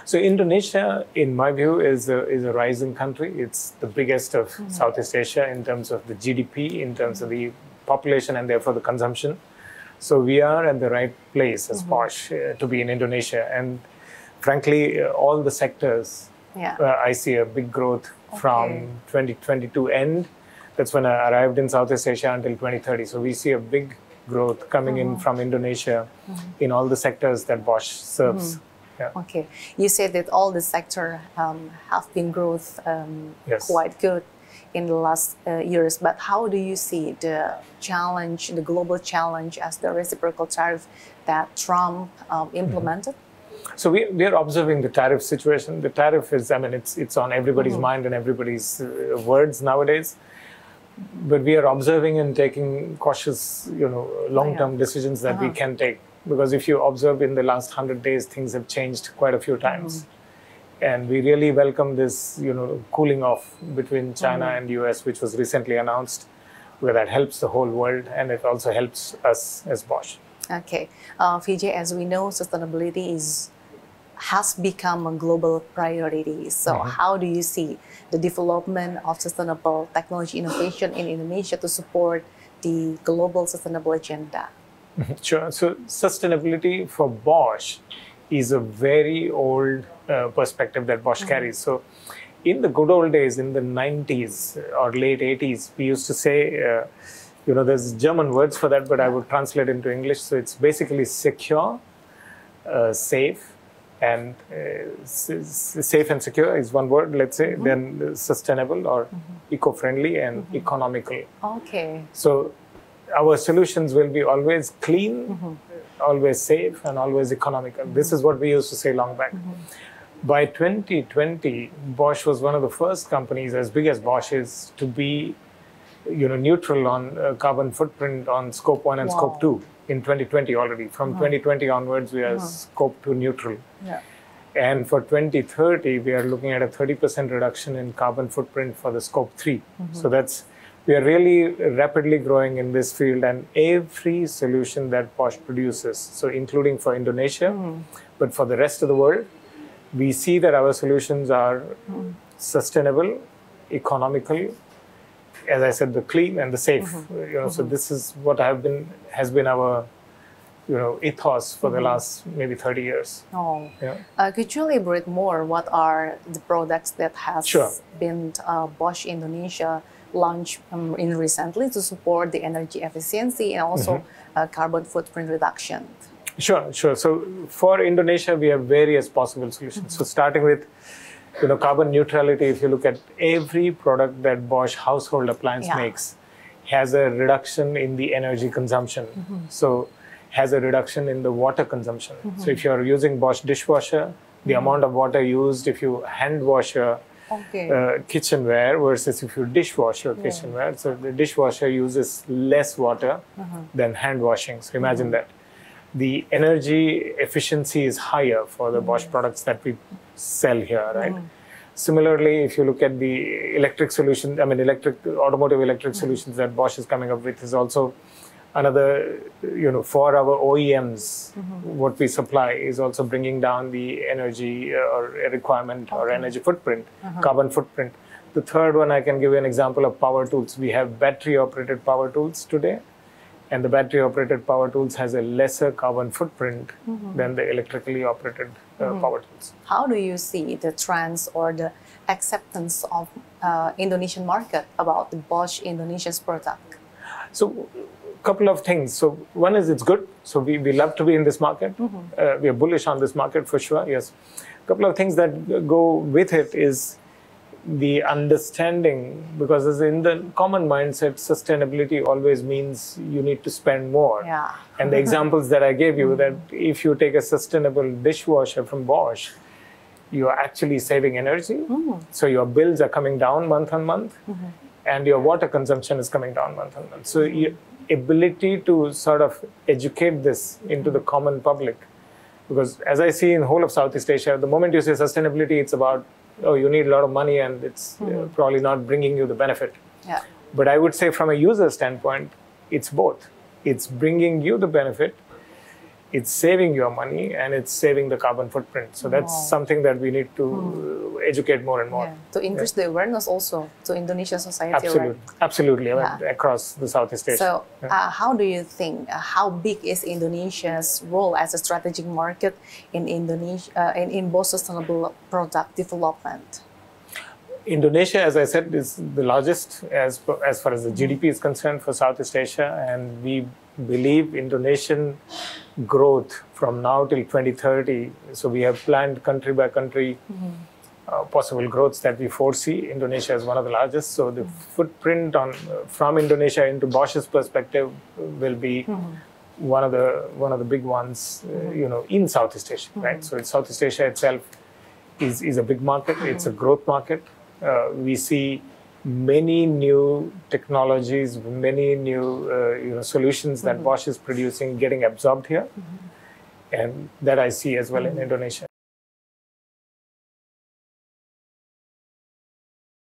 So Indonesia, in my view, is a rising country. It's the biggest of Southeast Asia in terms of the GDP, in terms of the population, and therefore the consumption. So we are at the right place as Bosch to be in Indonesia. And frankly, all the sectors, I see a big growth from 2022 end. That's when I arrived in Southeast Asia until 2030. So we see a big growth coming in from Indonesia in all the sectors that Bosch serves. Yeah. Okay, you said that all the sector have been growth quite good in the last years, but how do you see the challenge, the global challenge, as the reciprocal tariff that Trump implemented? So we are observing the tariff situation. The tariff is, I mean, it's on everybody's mind and everybody's words nowadays. But we are observing and taking cautious, long-term decisions that we can take. Because if you observe in the last 100 days, things have changed quite a few times. And we really welcome this, cooling off between China and US, which was recently announced, where that helps the whole world and it also helps us as Bosch. Okay. Vijay, as we know, sustainability has become a global priority. So how do you see the development of sustainable technology innovation in Indonesia to support the global sustainable agenda? Sure. So sustainability for Bosch is a very old perspective that Bosch carries. So in the good old days, in the 90s or late 80s, we used to say, there's German words for that, but I would translate into English. So it's basically secure, safe, and safe and secure is one word, let's say, then sustainable or eco-friendly and economical. Okay. So our solutions will be always clean, always safe, and always economical. This is what we used to say long back. By 2020, Bosch was one of the first companies, as big as Bosch is, to be neutral on carbon footprint on scope 1 and scope 2 in 2020 already. From 2020 onwards, we are scope 2 neutral. And for 2030, we are looking at a 30% reduction in carbon footprint for the scope 3. So we are really rapidly growing in this field, and every solution that Bosch produces, so including for Indonesia, but for the rest of the world, we see that our solutions are sustainable, economical, as I said, the clean and the safe. So this is what has been our ethos for the last maybe 30 years. Could you elaborate more? What are the products that has been Bosch Indonesia launched in recently to support the energy efficiency and also carbon footprint reduction? Sure. So for Indonesia, we have various possible solutions. So starting with carbon neutrality, if you look at every product that Bosch household appliance makes, has a reduction in the energy consumption. So has a reduction in the water consumption. So if you're using Bosch dishwasher, the amount of water used if you hand wash your kitchenware versus if you dishwash your kitchenware. So the dishwasher uses less water than hand washing. So imagine that. The energy efficiency is higher for the Bosch products that we sell here, right? Similarly, if you look at the electric solution, automotive electric solutions that Bosch is coming up with is also another, for our OEMs, what we supply is also bringing down the energy or requirement or energy footprint, carbon footprint. The third one, I can give you an example of power tools. We have battery-operated power tools today. And the battery-operated power tools has a lesser carbon footprint than the electrically operated power tools. How do you see the trends or the acceptance of Indonesian market about the Bosch Indonesia's product? So, a couple of things. So, one is it's good. So, we love to be in this market. We are bullish on this market for sure, yes. A couple of things that go with it is the understanding, because as in the common mindset, sustainability always means you need to spend more. And the examples that I gave you, that if you take a sustainable dishwasher from Bosch, you are actually saving energy. So your bills are coming down month on month, and your water consumption is coming down month on month. So your ability to sort of educate this into the common public, because as I see in the whole of Southeast Asia, the moment you say sustainability, it's about, oh, you need a lot of money and it's probably not bringing you the benefit. But I would say from a user standpoint, it's both. It's bringing you the benefit it's saving your money and it's saving the carbon footprint. So that's something that we need to educate more and more. Yeah. To increase the awareness also to Indonesian society. Absolutely, right? Absolutely. I mean, across the Southeast Asia. So how do you think, how big is Indonesia's role as a strategic market in Indonesia, in Bosch sustainable product development? Indonesia, as I said, is the largest as far as the GDP is concerned for Southeast Asia, and we believe Indonesian growth from now till 2030. So we have planned country by country possible growths that we foresee. Indonesia is one of the largest. So the footprint from Indonesia into Bosch's perspective will be one of the big ones, in Southeast Asia, right? So Southeast Asia itself is a big market. It's a growth market. We see many new technologies, many new solutions that Bosch is producing getting absorbed here, and that I see as well in Indonesia.